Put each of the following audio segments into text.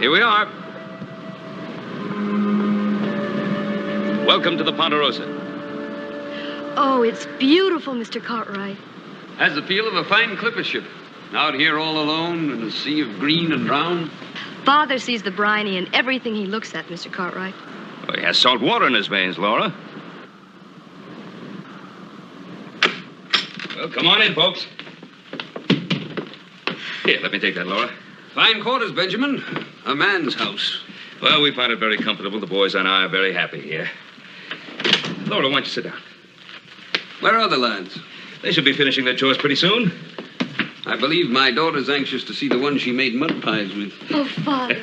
Here we are. Welcome to the Ponderosa. Oh, it's beautiful, Mr. Cartwright. Has the feel of a fine clipper ship. Out here all alone in a sea of green and brown. Father sees the briny in everything he looks at, Mr. Cartwright. Well, he has salt water in his veins, Laura. Well, come on in, folks. Here, let me take that, Laura. Fine quarters, Benjamin. A man's house. Well, we find it very comfortable. The boys and I are very happy here. Laura, why don't you sit down? Where are the lads? They should be finishing their chores pretty soon. I believe my daughter's anxious to see the one she made mud pies with. Oh, Father.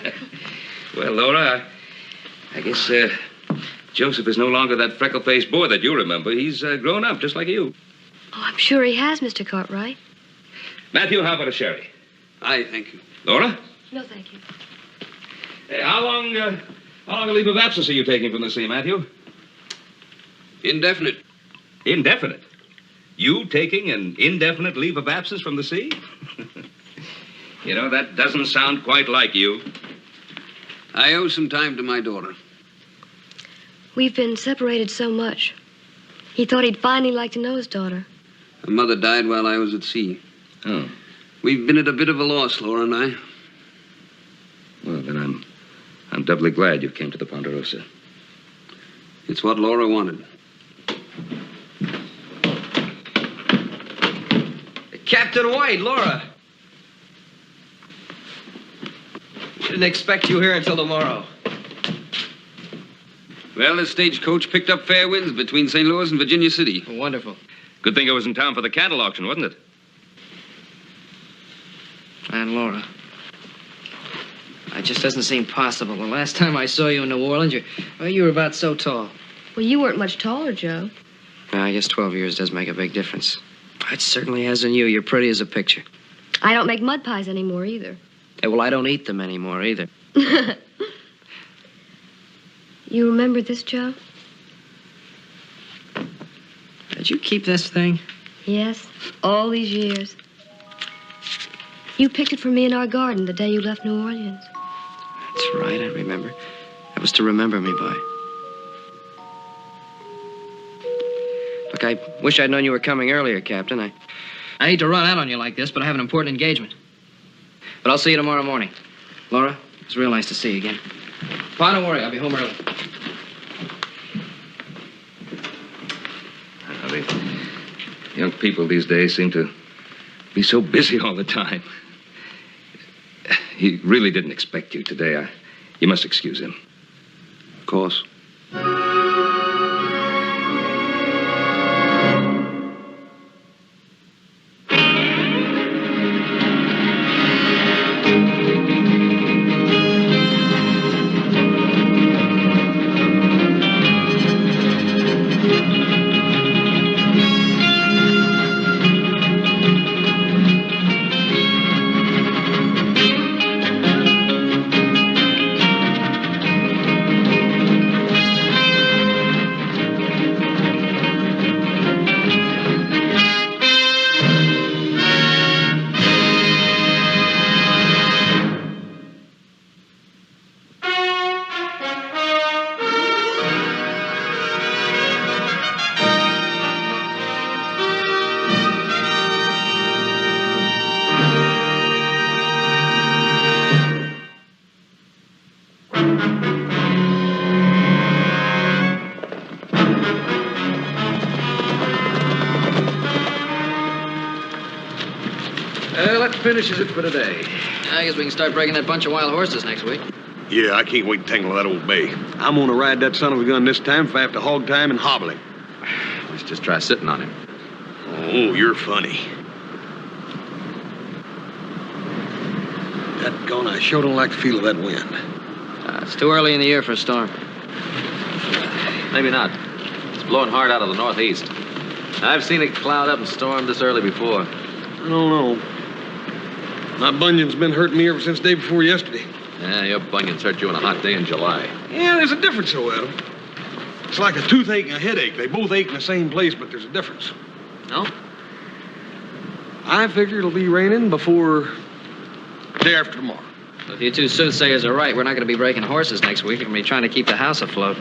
Well, Laura, I guess Joseph is no longer that freckle-faced boy that you remember. He's grown up, just like you. Oh, I'm sure he has, Mr. Cartwright. Matthew, how about a sherry? Aye, thank you. Laura? No, thank you. Hey, how long a leave of absence are you taking from the sea, Matthew? Indefinite. Indefinite? You taking an indefinite leave of absence from the sea? You know, that doesn't sound quite like you. I owe some time to my daughter. We've been separated so much. He thought he'd finally like to know his daughter. Her mother died while I was at sea. Oh. We've been at a bit of a loss, Laura and I. Well, then I'm doubly glad you came to the Ponderosa. It's what Laura wanted. Captain White, Laura. Shouldn't expect you here until tomorrow. Well, the stagecoach picked up fair winds between St. Louis and Virginia City. Oh, wonderful. Good thing I was in town for the cattle auction, wasn't it? And Laura. It just doesn't seem possible. The last time I saw you in New Orleans, you were about so tall. Well, you weren't much taller, Joe. I guess 12 years does make a big difference. It certainly has on you. You're pretty as a picture. I don't make mud pies anymore, either. Yeah, well, I don't eat them anymore, either. You remember this, Joe? Did you keep this thing? Yes, all these years. You picked it for me in our garden the day you left New Orleans. That's right, I remember. That was to remember me by. Look, I wish I'd known you were coming earlier, Captain. I hate to run out on you like this, but I have an important engagement. But I'll see you tomorrow morning. Laura, it's real nice to see you again. Pa, don't worry, I'll be home early. The young people these days seem to be so busy all the time. He really didn't expect you today. You must excuse him. Of course. That finishes it for today. I guess we can start breaking that bunch of wild horses next week. Yeah, I can't wait to tangle that old bay. I'm gonna ride that son of a gun this time if I have to hog time and hobble him. Let's just try sitting on him. Oh, you're funny. Dadgone, I sure don't like the feel of that wind. It's too early in the year for a storm. Maybe not. It's blowing hard out of the northeast. I've seen it cloud up and storm this early before. I don't know. My bunion's been hurting me ever since day before yesterday. Yeah, your bunions hurt you on a hot day in July. Yeah, there's a difference, though, Adam. It's like a toothache and a headache. They both ache in the same place, but there's a difference. No? I figure it'll be raining before day after tomorrow. If you two soothsayers are right, we're not going to be breaking horses next week. We're going to be trying to keep the house afloat.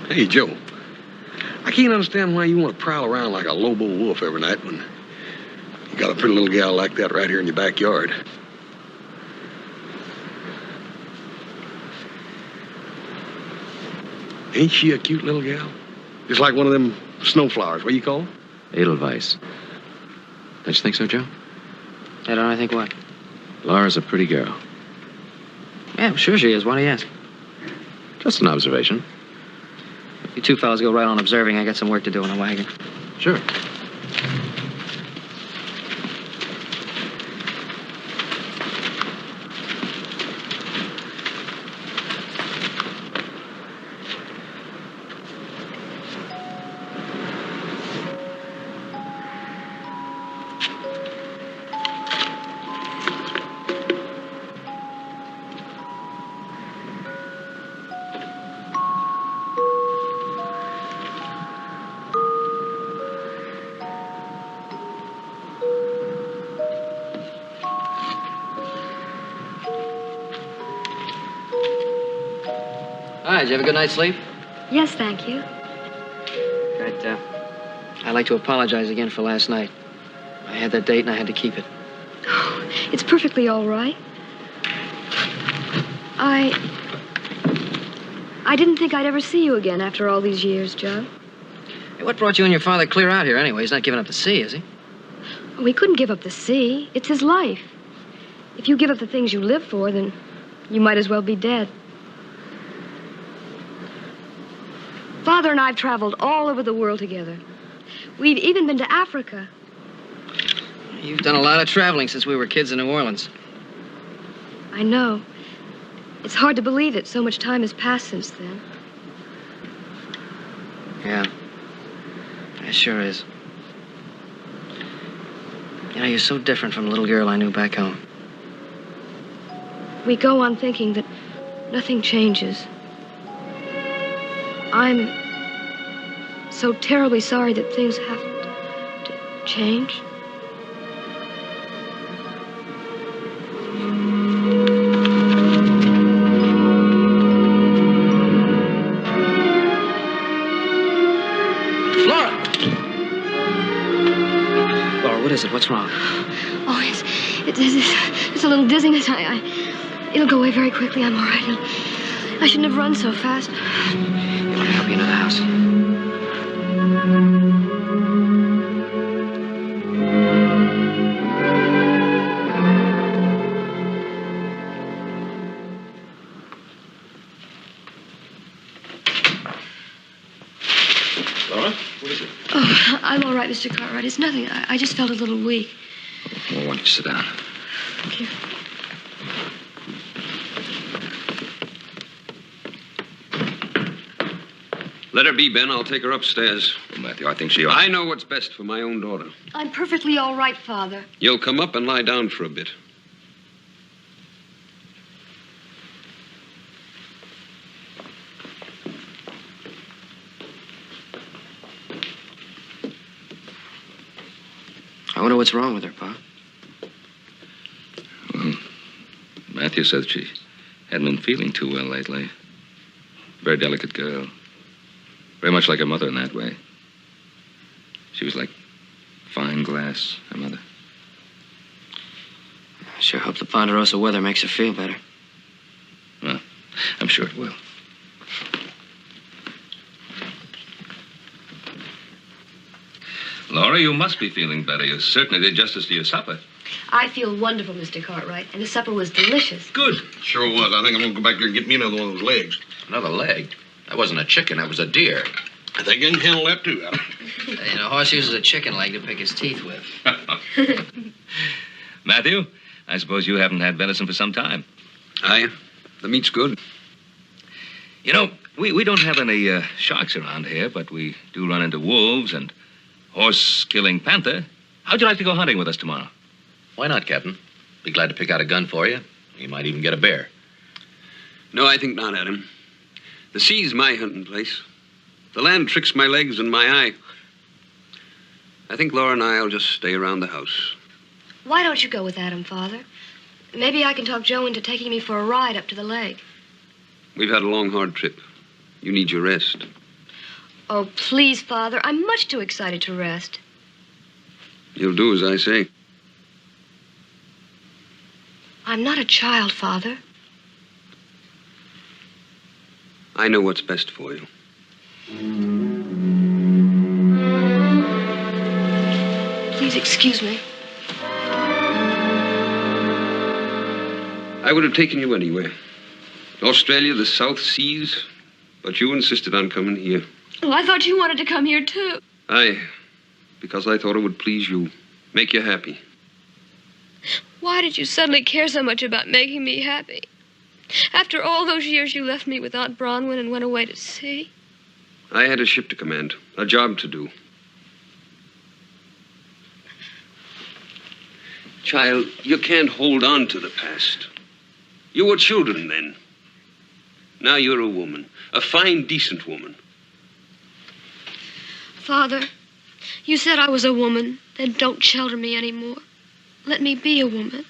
Hey, Joe. I can't understand why you want to prowl around like a lobo wolf every night when you got a pretty little gal like that right here in your backyard. Ain't she a cute little gal? Just like one of them snowflowers. What do you call them? Edelweiss. Don't you think so, Joe? I don't know, I think what? Laura's a pretty girl. Yeah, sure she is. Why do you ask? Just an observation. You two fellas go right on observing. I got some work to do in the wagon. Sure. Hi, did you have a good night's sleep? Yes, thank you. I'd like to apologize again for last night. I had that date and I had to keep it. Oh, it's perfectly all right. I didn't think I'd ever see you again after all these years, Joe. Hey, what brought you and your father clear out here anyway? He's not giving up the sea, is he? Oh, he couldn't give up the sea. It's his life. If you give up the things you live for, then you might as well be dead. Father and I have traveled all over the world together. We've even been to Africa. You've done a lot of traveling since we were kids in New Orleans. I know. It's hard to believe it. So much time has passed since then. Yeah. It sure is. You know, you're so different from the little girl I knew back home. We go on thinking that nothing changes. I'm so terribly sorry that things have to change. Laura! Laura, what is it? What's wrong? Oh, it's a little dizziness. It'll go away very quickly. I'm all right. I shouldn't have run so fast. Let me help you into the house. Laura, what is it? Oh, I'm all right, Mr. Cartwright. It's nothing. I just felt a little weak. Oh, why don't you sit down? Thank you. Let her be, Ben. I'll take her upstairs. Well, Matthew, I think she ought... I know what's best for my own daughter. I'm perfectly all right, Father. You'll come up and lie down for a bit. I wonder what's wrong with her, Pa. Well, Matthew said she hadn't been feeling too well lately. Very delicate girl. Very much like her mother in that way. She was like fine glass, her mother. I sure hope the Ponderosa weather makes her feel better. Well, I'm sure it will. Laura, you must be feeling better. You certainly did justice to your supper. I feel wonderful, Mr. Cartwright, and the supper was delicious. Good. Sure was. I think I'm going to go back there and get me another one of those legs. Another leg? That wasn't a chicken, that was a deer. I think I can handle that, too, Adam. You know, a horse uses a chicken leg to pick his teeth with. Matthew, I suppose you haven't had venison for some time. Aye. The meat's good. You know, we don't have any sharks around here, but we do run into wolves and horse-killing panther. How'd you like to go hunting with us tomorrow? Why not, Captain? Be glad to pick out a gun for you. You might even get a bear. No, I think not, Adam. The sea's my hunting place. The land tricks my legs and my eye. I think Laura and I'll just stay around the house. Why don't you go with Adam, Father? Maybe I can talk Joe into taking me for a ride up to the lake. We've had a long, hard trip. You need your rest. Oh, please, Father. I'm much too excited to rest. You'll do as I say. I'm not a child, Father. I know what's best for you. Please excuse me. I would have taken you anywhere. Australia, the South Seas. But you insisted on coming here. Oh, I thought you wanted to come here, too. Because I thought it would please you. Make you happy. Why did you suddenly care so much about making me happy? After all those years you left me with Aunt Bronwyn and went away to sea. I had a ship to command, a job to do. Child, you can't hold on to the past. You were children then. Now you're a woman, a fine, decent woman. Father, you said I was a woman. Then don't shelter me anymore. Let me be a woman.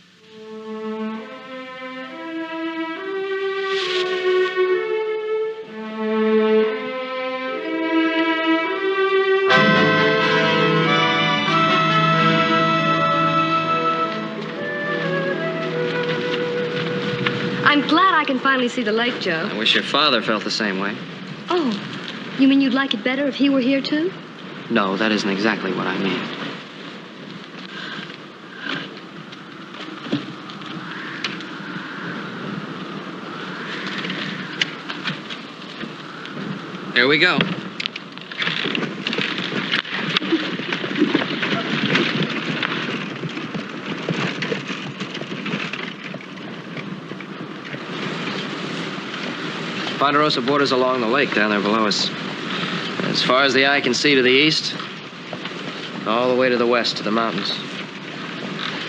I'm glad I can finally see the lake, Joe. I wish your father felt the same way. Oh, you mean you'd like it better if he were here, too? No, that isn't exactly what I mean. Here we go. Ponderosa borders along the lake down there below us. As far as the eye can see to the east, all the way to the west to the mountains.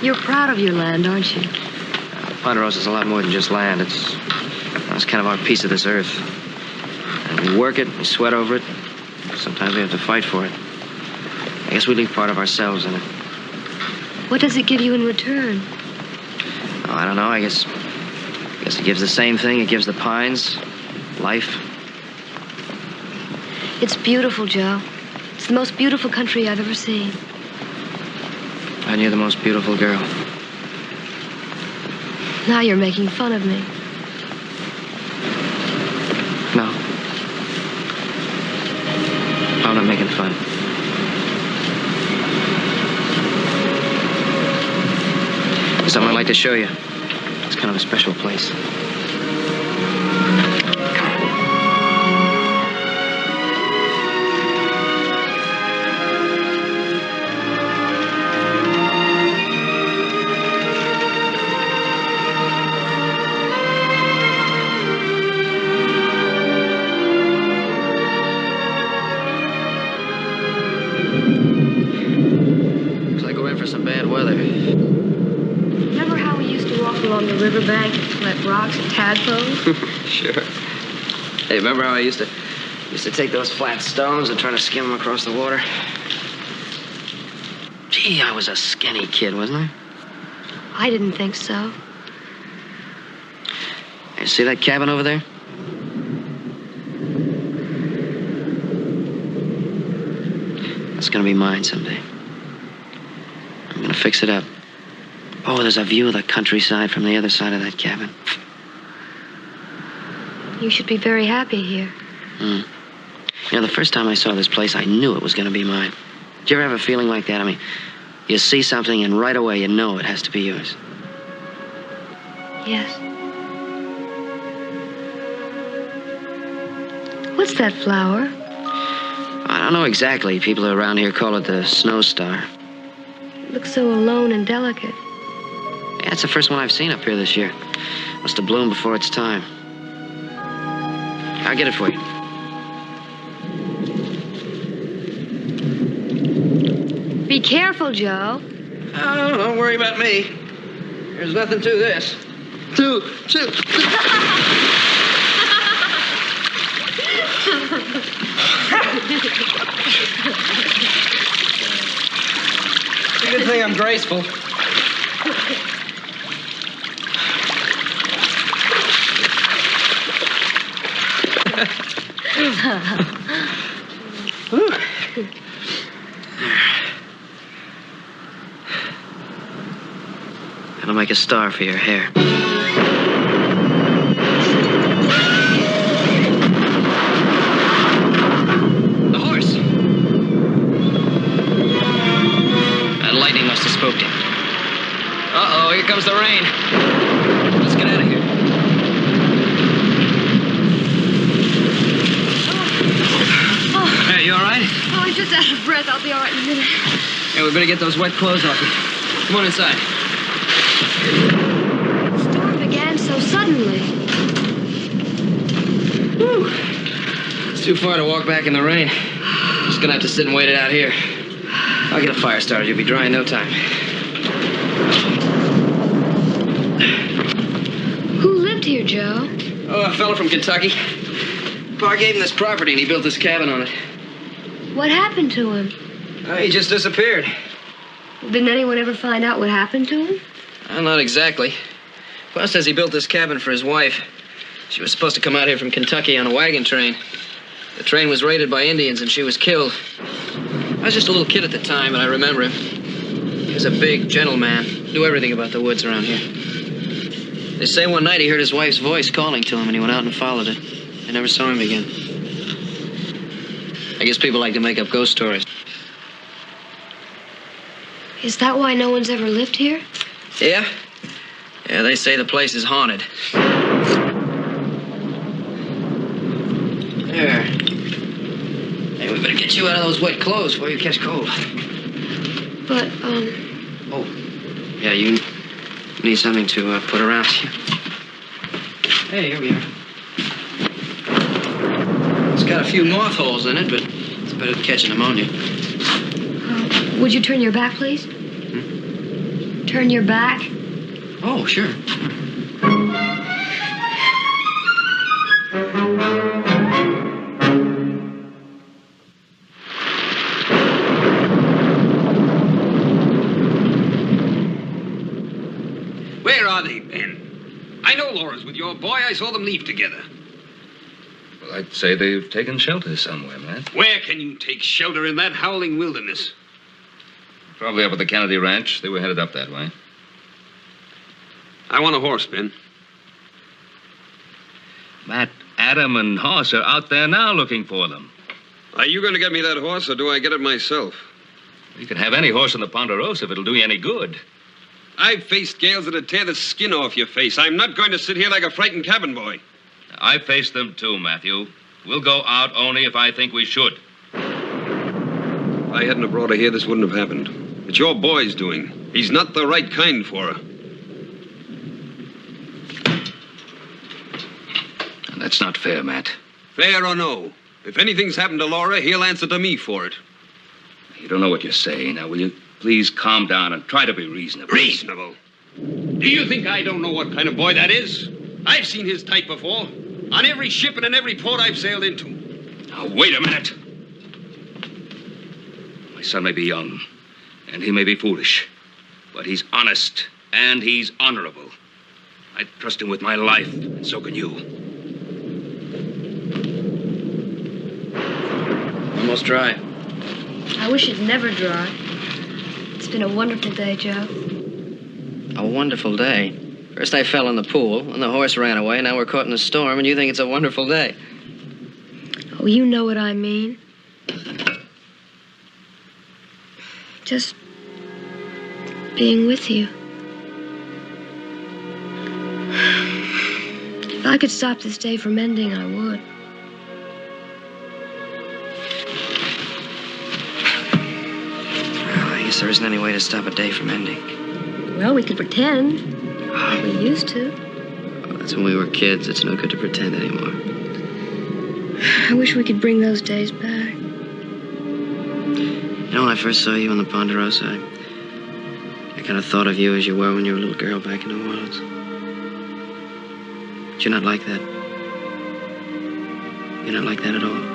You're proud of your land, aren't you? Ponderosa's a lot more than just land. It's kind of our piece of this earth. And we work it, we sweat over it. Sometimes we have to fight for it. I guess we leave part of ourselves in it. What does it give you in return? Oh, I don't know. I guess it gives the same thing. It gives the pines life. It's beautiful, Joe. It's the most beautiful country I've ever seen. And you're the most beautiful girl. Now you're making fun of me. No. I'm not making fun. There's something I'd like to show you. It's kind of a special place. Along the riverbank and collect rocks and tadpoles? Sure. Hey, remember how I used to take those flat stones and try to skim them across the water? Gee, I was a skinny kid, wasn't I? I didn't think so. Hey, see that cabin over there? It's gonna be mine someday. I'm gonna fix it up. Oh, there's a view of the countryside from the other side of that cabin. You should be very happy here. You know, the first time I saw this place, I knew it was going to be mine. Did you ever have a feeling like that? I mean, you see something and right away you know it has to be yours. Yes. What's that flower? I don't know exactly. People around here call it the snow star. It looks so alone and delicate. Yeah, it's the first one I've seen up here this year. Must have bloomed before its time. I'll get it for you. Be careful, Joe. Oh, don't worry about me. There's nothing to this. Two. Good thing I'm graceful. I'll make a star for your hair. The horse! That lightning must have spooked him. Uh-oh, here comes the rain. Let's get out of here. Hey, you all right? Oh, I'm just out of breath. I'll be all right in a minute. Hey, we better get those wet clothes off you. Come on inside. The storm began so suddenly. Whew. It's too far to walk back in the rain. Just gonna have to sit and wait it out here. I'll get a fire started. You'll be dry in no time. Who lived here, Joe? Oh, a fella from Kentucky. Pa gave him this property and he built this cabin on it. What happened to him? He just disappeared. Didn't anyone ever find out what happened to him? Not exactly. Pa says he built this cabin for his wife. She was supposed to come out here from Kentucky on a wagon train. The train was raided by Indians and she was killed. I was just a little kid at the time, but I remember him. He was a big, gentle man. Knew everything about the woods around here. They say one night he heard his wife's voice calling to him and he went out and followed it. I never saw him again. I guess people like to make up ghost stories. Is that why no one's ever lived here? Yeah? Yeah, they say the place is haunted. There. Hey, we better get you out of those wet clothes before you catch cold. But, Oh. Yeah, you need something to put around you. Hey, here we are. It's got a few moth holes in it, but it's better than catching pneumonia. would you turn your back, please? Turn your back? Oh, sure. Where are they, Ben? I know Laura's with your boy. I saw them leave together. Well, I'd say they've taken shelter somewhere, Matt. Where can you take shelter in that howling wilderness? Probably up at the Kennedy Ranch. They were headed up that way. I want a horse, Ben. Matt, Adam and Hoss are out there now looking for them. Are you going to get me that horse, or do I get it myself? You can have any horse in the Ponderosa if it'll do you any good. I've faced gales that'd tear the skin off your face. I'm not going to sit here like a frightened cabin boy. I faced them too, Matthew. We'll go out only if I think we should. If I hadn't have brought her here, this wouldn't have happened. It's your boy's doing. He's not the right kind for her. That's not fair, Matt. Fair or no, if anything's happened to Laura, he'll answer to me for it. You don't know what you're saying. Now, will you please calm down and try to be reasonable? Reasonable? Do you think I don't know what kind of boy that is? I've seen his type before. On every ship and in every port I've sailed into. Now, wait a minute. My son may be young, and he may be foolish, but he's honest, and he's honorable. I trust him with my life, and so can you. Almost dry. I wish it'd never dry. It's been a wonderful day, Joe. A wonderful day. First I fell in the pool, and the horse ran away. Now we're caught in a storm, and you think it's a wonderful day. Oh, you know what I mean. Just being with you. If I could stop this day from ending, I would. Well, I guess there isn't any way to stop a day from ending. Well, we could pretend. We used to. Well, that's when we were kids. It's no good to pretend anymore. I wish we could bring those days back. You know, when I first saw you on the Ponderosa, I kind of thought of you as you were when you were a little girl back in New Orleans. But you're not like that. You're not like that at all.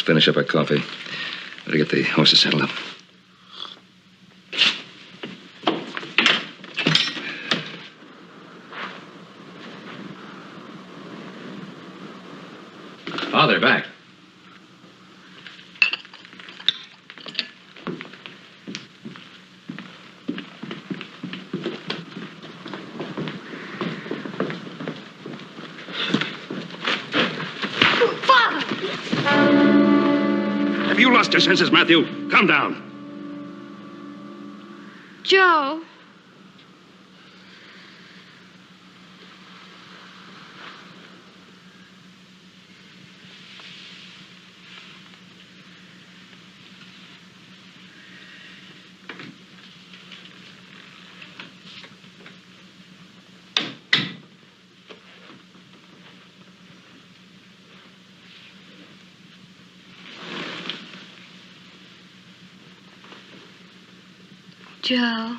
finish up our coffee. Better get the horses saddled up. Oh, they're back. Have you lost your senses, Matthew? Calm down. Joe. Joe.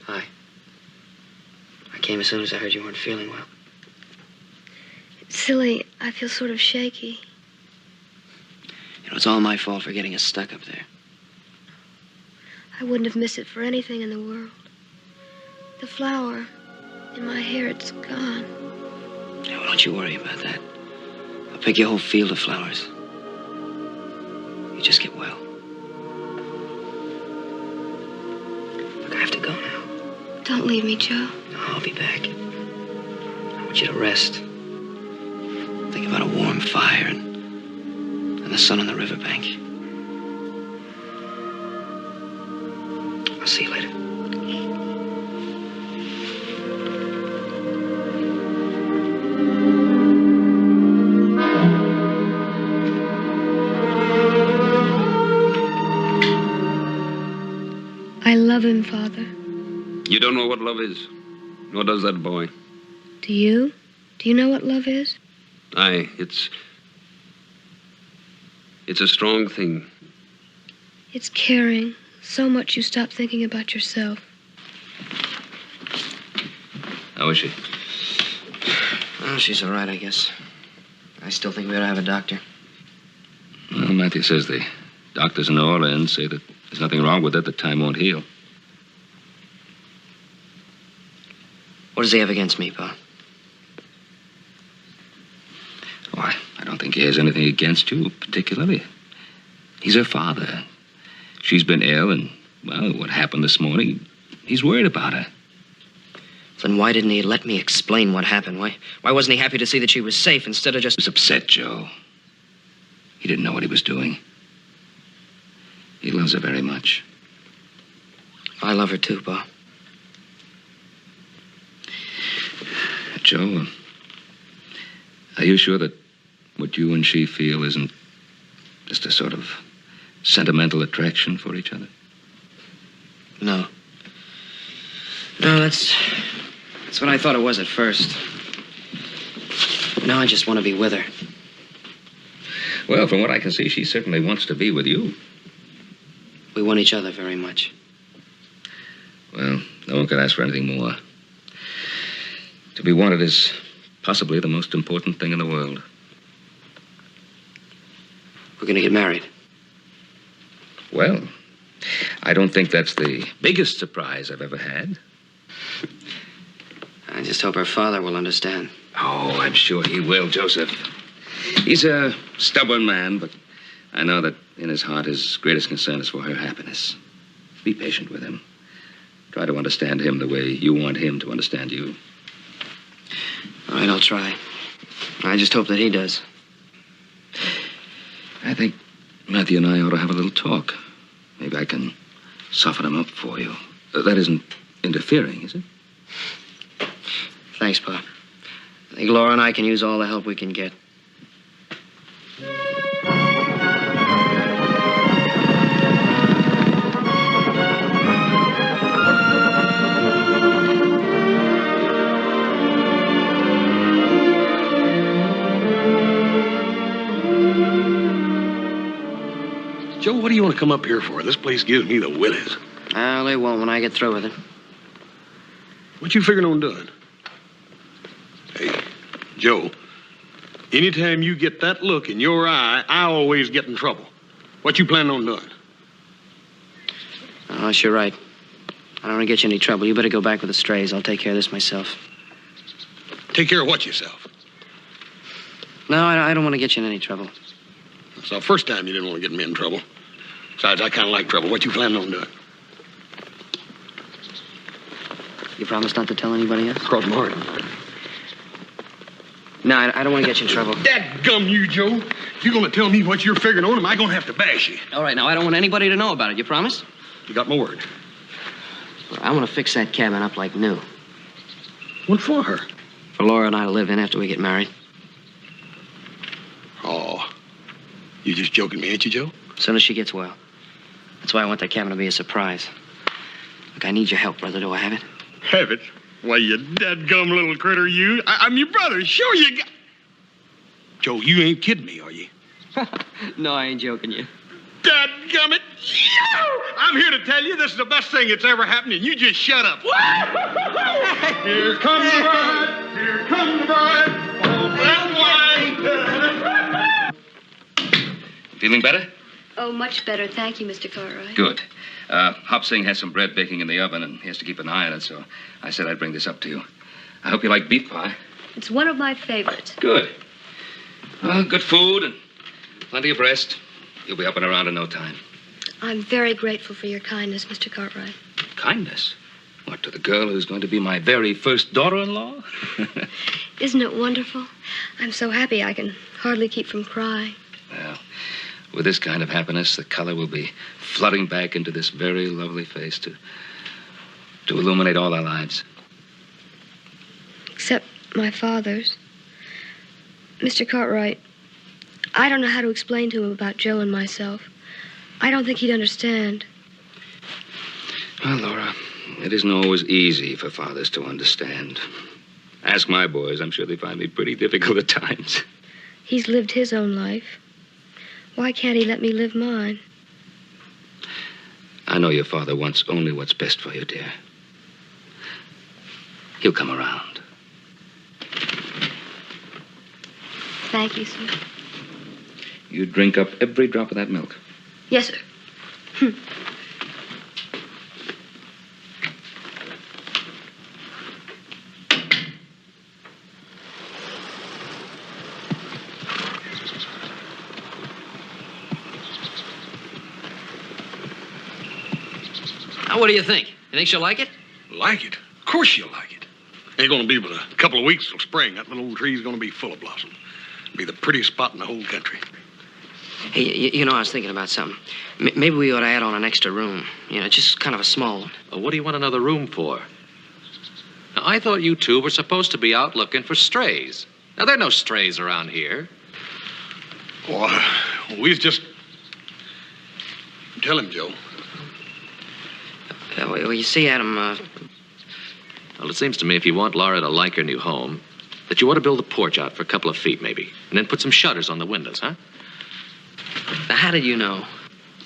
Hi. I came as soon as I heard you weren't feeling well. Silly, I feel sort of shaky. You know, it's all my fault for getting us stuck up there. I wouldn't have missed it for anything in the world. The flower in my hair, it's gone. Yeah, well, don't you worry about that. I'll pick your whole field of flowers. You just get well. Look, I have to go now. Don't leave me, Joe. No, I'll be back. I want you to rest. Think about a warm fire and the sun on the riverbank. I'll see you later. I love him, Father. You don't know what love is, nor does that boy. Do you? Do you know what love is? Aye, it's a strong thing. It's caring so much you stop thinking about yourself. How is she? Oh, she's all right, I guess. I still think we ought to have a doctor. Well, Matthew says the doctors in New Orleans say that there's nothing wrong with it, that time won't heal. What does he have against me, Pa? Oh, I don't think he has anything against you, particularly. He's her father. She's been ill, and, well, what happened this morning, he's worried about her. Then why didn't he let me explain what happened? Why wasn't he happy to see that she was safe instead of just... He was upset, Joe. He didn't know what he was doing. He loves her very much. I love her too, Pa. Joe, are you sure that what you and she feel isn't just a sort of sentimental attraction for each other? No. No, that's what I thought it was at first. Now I just want to be with her. Well, from what I can see, she certainly wants to be with you. We want each other very much. Well, no one could ask for anything more. To be wanted is possibly the most important thing in the world. We're going to get married. Well, I don't think that's the biggest surprise I've ever had. I just hope her father will understand. Oh, I'm sure he will, Joseph. He's a stubborn man, but I know that in his heart his greatest concern is for her happiness. Be patient with him. Try to understand him the way you want him to understand you. All right, I'll try. I just hope that he does. I think Matthew and I ought to have a little talk. Maybe I can soften him up for you. That isn't interfering, is it? Thanks, Pa. I think Laura and I can use all the help we can get. Joe, what do you want to come up here for? This place gives me the willies. Well, they won't when I get through with it. What you figuring on doing? Hey, Joe, Anytime you get that look in your eye, I always get in trouble. What you planning on doing? Oh, you're right. I don't want to get you in any trouble. You better go back with the strays. I'll take care of this myself. Take care of what yourself? No, I don't want to get you in any trouble. It's the first time you didn't want to get me in trouble. Besides, I kind of like trouble. What you planning on doing? You promise not to tell anybody else? Cross my heart. No, I don't want to get you in trouble. Dadgum you, Joe. If you're going to tell me what you're figuring on, am I going to have to bash you? All right, now, I don't want anybody to know about it. You promise? You got my word. I want to fix that cabin up like new. What for her? For Laura and I to live in after we get married. Oh, you just joking me, ain't you, Joe? As soon as she gets well. That's why I want that cabin to be a surprise. Look, I need your help, brother. Do I have it? Have it? Why, you dadgum little critter, you. I'm your brother. Sure you got... Joe, you ain't kidding me, are you? No, I ain't joking you. Dadgummit. I'm here to tell you this is the best thing that's ever happened, and you just shut up. Here comes the bride. Here comes the bride. Oh, black wine. Feeling better? Oh, much better. Thank you, Mr. Cartwright. Good. Hop Singh has some bread baking in the oven, and he has to keep an eye on it, so I said I'd bring this up to you. I hope you like beef pie. It's one of my favorites. Good. Well, good food and plenty of rest. You'll be up and around in no time. I'm very grateful for your kindness, Mr. Cartwright. Kindness? What, to the girl who's going to be my very first daughter-in-law? Isn't it wonderful? I'm so happy I can hardly keep from crying. Well, with this kind of happiness, the color will be flooding back into this very lovely face to illuminate all our lives. Except my father's. Mr. Cartwright, I don't know how to explain to him about Joe and myself. I don't think he'd understand. Well, Laura, it isn't always easy for fathers to understand. Ask my boys. I'm sure they find me pretty difficult at times. He's lived his own life. Why can't he let me live mine? I know your father wants only what's best for you, dear. He'll come around. Thank you, sir. You drink up every drop of that milk. Yes, sir. Now, what do you think? You think she'll like it? Like it? Of course she'll like it. Ain't gonna be but a couple of weeks till spring. That little old tree's gonna be full of blossom. Be the prettiest spot in the whole country. Hey, you know, I was thinking about something. Maybe we ought to add on an extra room. You know, just kind of a small one. Well, what do you want another room for? Now, I thought you two were supposed to be out looking for strays. Now, there are no strays around here. Well, we was just... Tell him, Joe. Well, you see, Adam, Well, it seems to me if you want Laura to like her new home, that you ought to build a porch out for a couple of feet, maybe. And then put some shutters on the windows, huh? how did you know?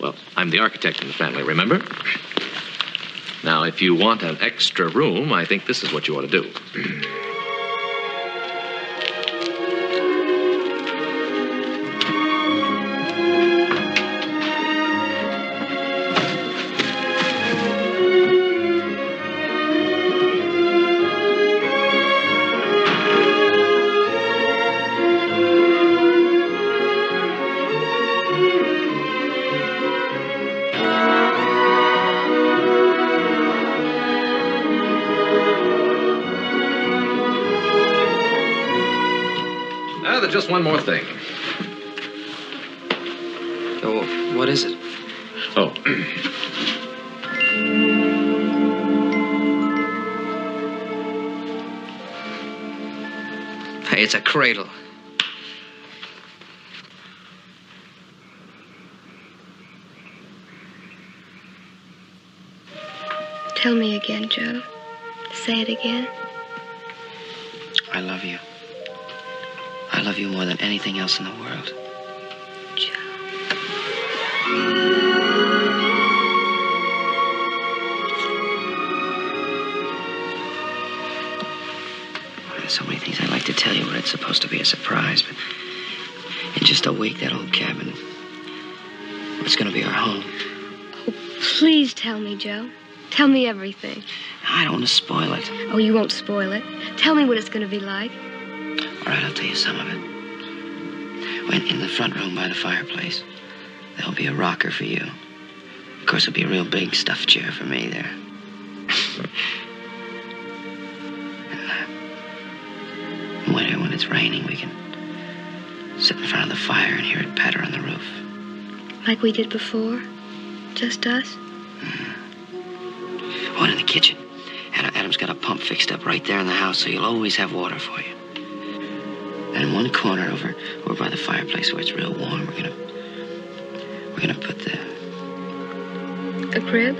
Well, I'm the architect in the family, remember? Now, if you want an extra room, I think this is what you ought to do. Just one more thing. Oh, what is it? Oh. Hey, it's a cradle. Tell me again, Joe. Say it again. I love you. I love you more than anything else in the world. Joe. So many things I'd like to tell you when it's supposed to be a surprise, but in just a week, that old cabin, it's going to be our home. Oh, please tell me, Joe. Tell me everything. I don't want to spoil it. Oh, you won't spoil it. Tell me what it's going to be like. All right, I'll tell you some of it. When in the front room by the fireplace, there'll be a rocker for you. Of course, there'll be a real big stuffed chair for me there. In winter, when it's raining, we can sit in front of the fire and hear it patter on the roof. Like we did before? Just us? Oh, and in the kitchen, Adam's got a pump fixed up right there in the house, so you'll always have water for you. And in one corner over by the fireplace where it's real warm, we're gonna put the... A crib?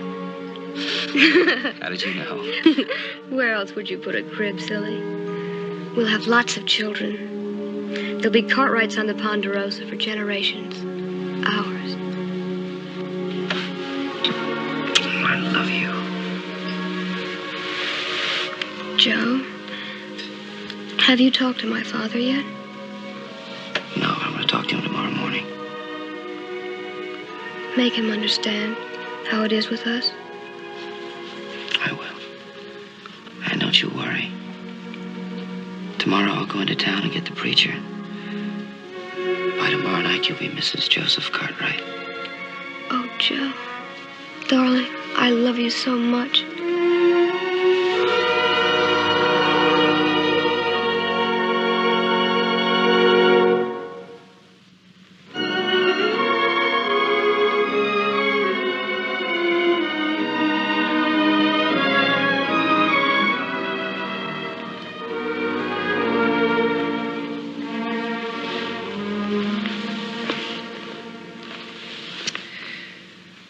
How did you know? Where else would you put a crib, silly? We'll have lots of children. There'll be Cartwrights on the Ponderosa for generations. Ours. I love you. Joe, have you talked to my father yet? No, I'm going to talk to him tomorrow morning. Make him understand how it is with us. I will. And don't you worry. Tomorrow I'll go into town and get the preacher. By tomorrow night, you'll be Mrs. Joseph Cartwright. Oh, Joe, darling, I love you so much.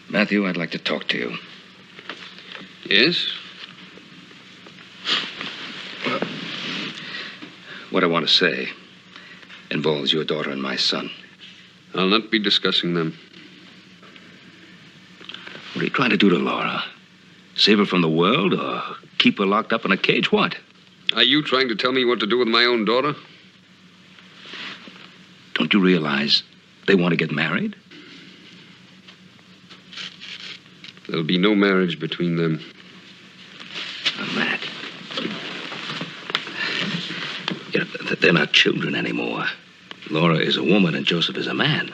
Matthew, I'd like to talk to you. Yes? What I want to say involves your daughter and my son. I'll not be discussing them. What are you trying to do to Laura? Save her from the world or keep her locked up in a cage? What? Are you trying to tell me what to do with my own daughter? Don't you realize they want to get married? There'll be no marriage between them. Matt. You know, they're not children anymore. Laura is a woman and Joseph is a man.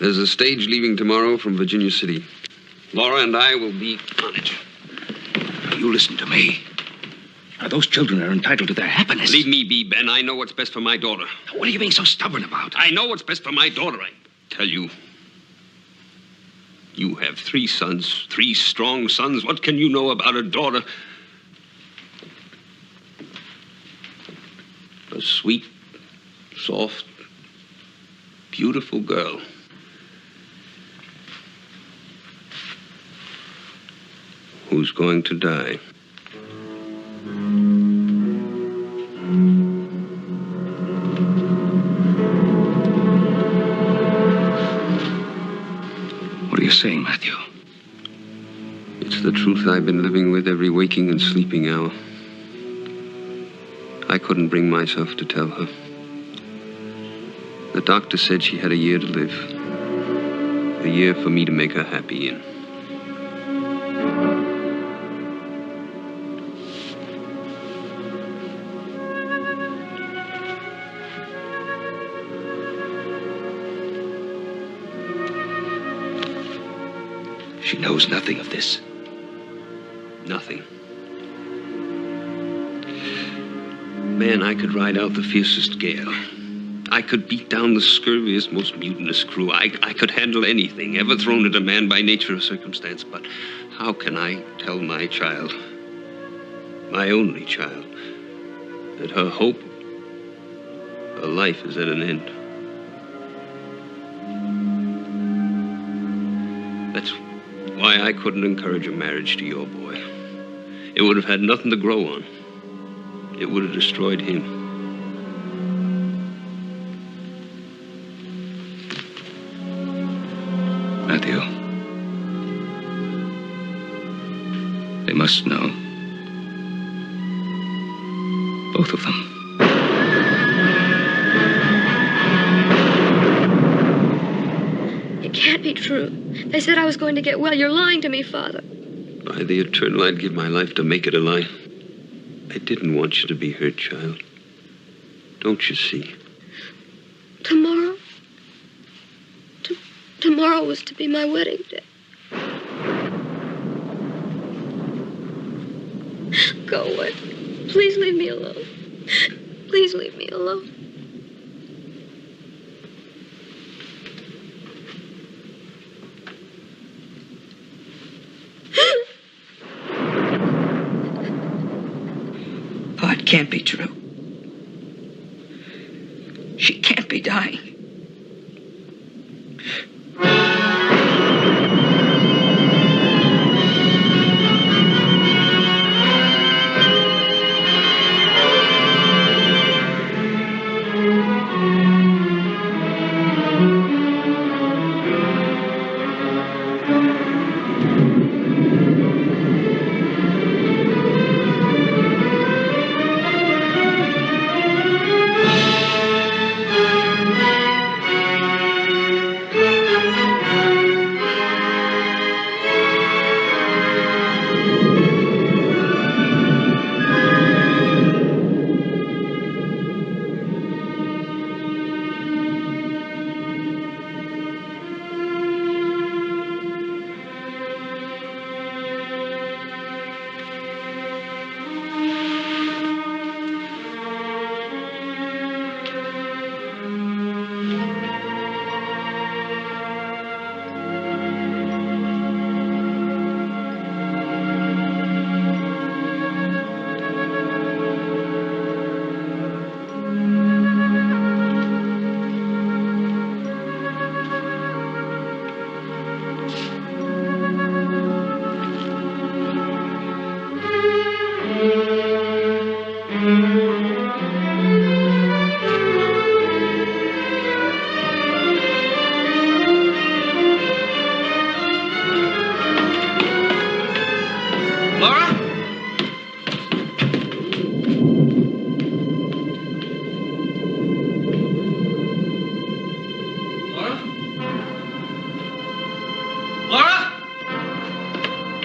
There's a stage leaving tomorrow from Virginia City. Laura and I will be on it. You listen to me. Now, those children are entitled to their happiness. Leave me be, Ben. I know what's best for my daughter. What are you being so stubborn about? I know what's best for my daughter. I tell you. You have 3 sons, 3 strong sons. What can you know about a daughter? A sweet, soft, beautiful girl. Who's going to die? What are you saying, Matthew? It's the truth I've been living with every waking and sleeping hour. I couldn't bring myself to tell her. The doctor said she had a year to live. A year for me to make her happy in. She knows nothing of this. Nothing. Man, I could ride out the fiercest gale. I could beat down the scurviest, most mutinous crew. I could handle anything ever thrown at a man by nature or circumstance. But how can I tell my child, my only child, that her hope, her life is at an end? That's why I couldn't encourage a marriage to your boy. It would have had nothing to grow on. It would have destroyed him. Matthew. They must know. Both of them. It can't be true. They said I was going to get well. You're lying to me, Father. By the eternal, I'd give my life to make it a lie. I didn't want you to be hurt, child. Don't you see? Tomorrow? Tomorrow was to be my wedding day. Go away. Please leave me alone. Please leave me alone. Oh, it can't be true. She can't be dying.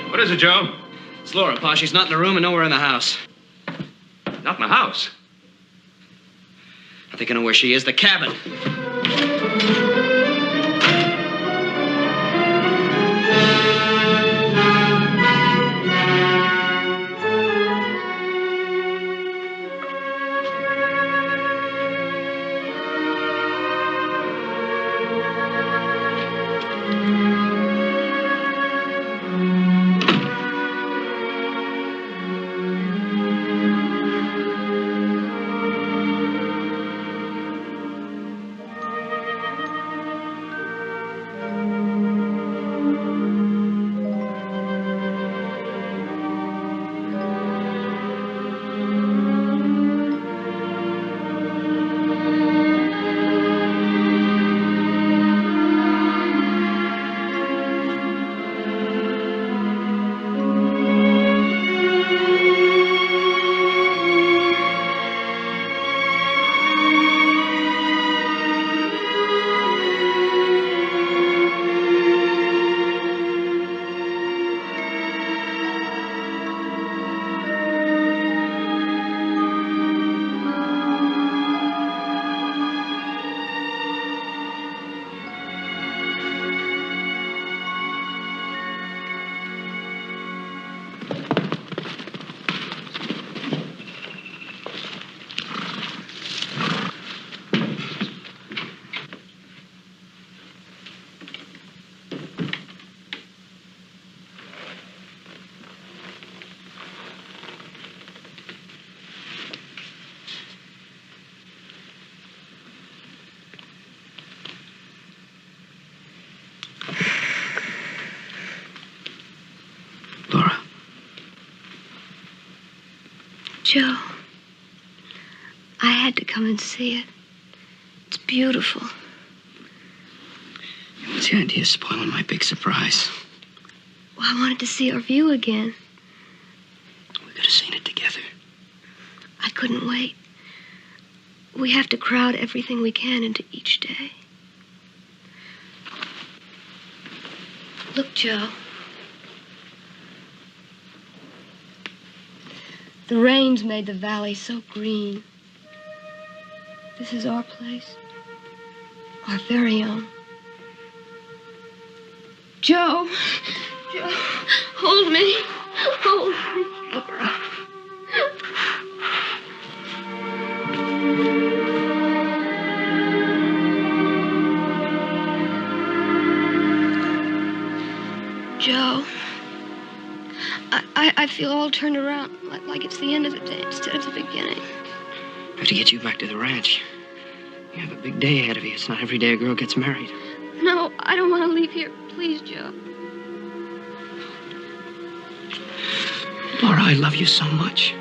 What is it, Joe? It's Laura, Pa. She's not in the room and nowhere in the house. Not in the house. I think I know where she is. The cabin. Joe, I had to come and see it. It's beautiful. What's the idea of spoiling my big surprise? Well, I wanted to see our view again. We could have seen it together. I couldn't wait. We have to crowd everything we can into each day. Look, Joe. The rains made the valley so green. This is our place. Our very own. Joe. Joe. Hold me. Hold me. Laura. Joe. I feel all turned around, like it's the end of the day instead of the beginning. I have to get you back to the ranch. You have a big day ahead of you. It's not every day a girl gets married. No, I don't want to leave here. Please, Joe. Laura, I love you so much.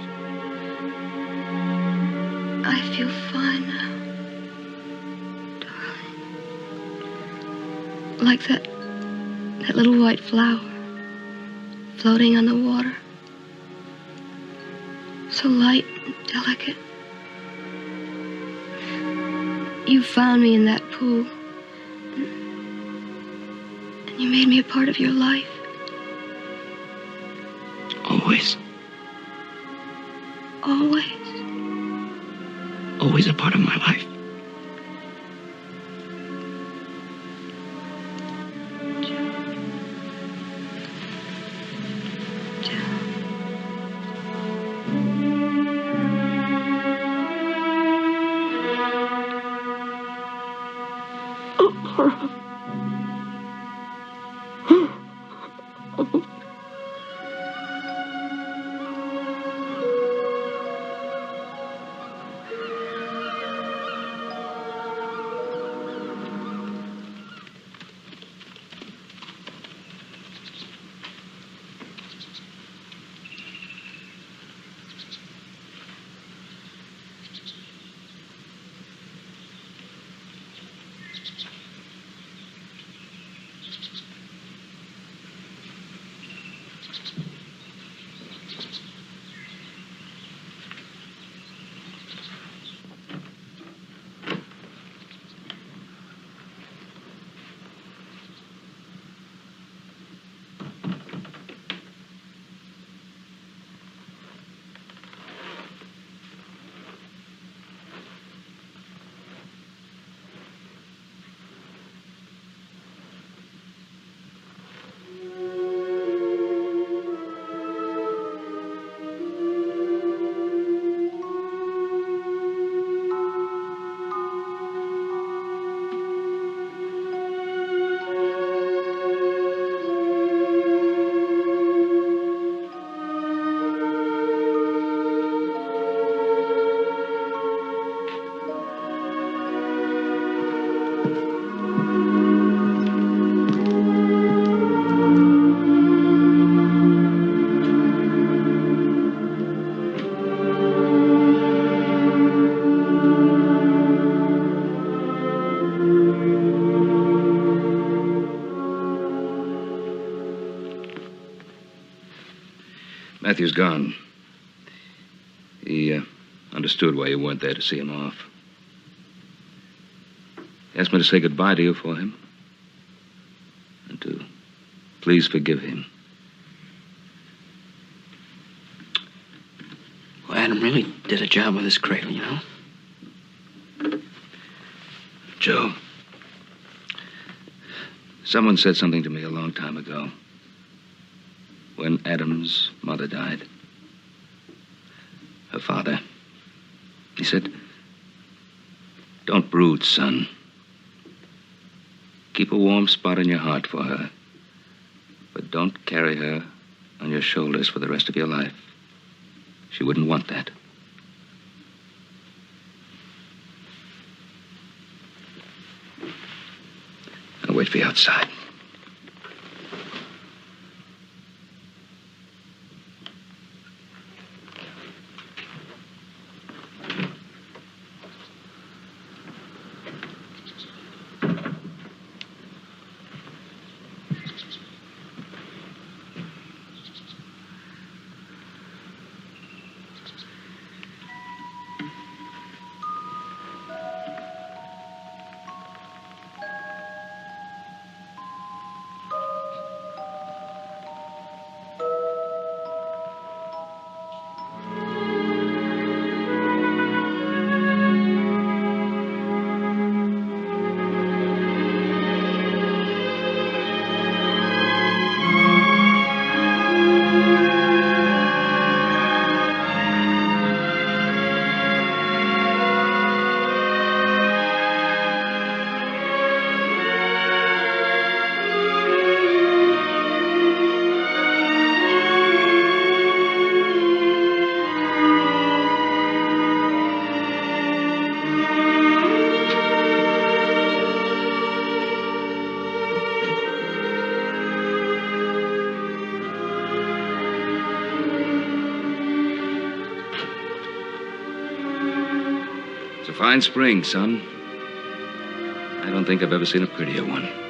I feel fine now. Darling. Like that little white flower floating on the water. So light and delicate. You found me in that pool. And you made me a part of your life. Always. Always. Always a part of my life. Matthew's gone. He understood why you weren't there to see him off. He asked me to say goodbye to you for him. And to please forgive him. Well, Adam really did a job with his cradle, you know? Joe, someone said something to me a long time ago. When Adam's mother died. Her father. He said, "Don't brood, son. Keep a warm spot in your heart for her. But don't carry her on your shoulders for the rest of your life. She wouldn't want that." I'll wait for you outside. fine spring, son. I don't think I've ever seen a prettier one.